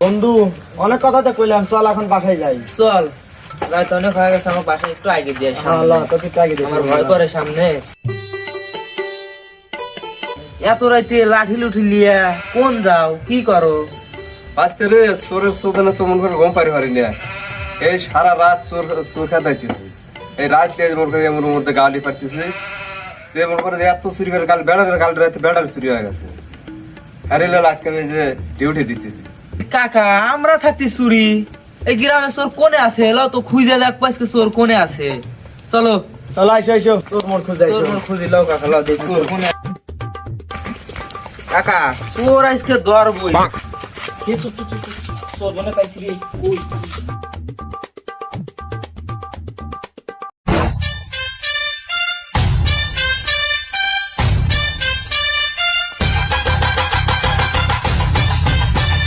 বন্ধু অনেক কথা তো কইলাম, চল এখন বাসায় যাই। চল, রাত অনেক হয়ে গেছে, আমার বাসায় একটু আগে দিয়ে আমার ভয় করে সামনে। এত রাইতে লাঠি লুঠি লিয়া কোন যাও, কি করো? আজকে রে চোরের চোদনে তো মনে করে ঘুম পারি না। এই সারা রাত চোর খাতাইছি। এই রাত মনে করে এমন মধ্যে গালি পাচ্ছিস মনে করে এত চুরি করে কাল রাতে বেড়ার চুরি হয়ে গেছে। আরে আজকে আমি যে ডিউটি দিতেছি। কাকা আমরা থাকতে চুরি, এই গ্রামে চোর কোনে আছে? এলো তো খুঁজে দেখ পাইছে চোর কোনে আছে। চলো চলো আইসো আইসো, তোর মোর খুঁজে চোর আইসো। মোর খুঁজি লও কাকা, লও দেখি চোর কোনে। কাকা চোর আজকে ধরবই। কে চোর মনে পাইছি রে?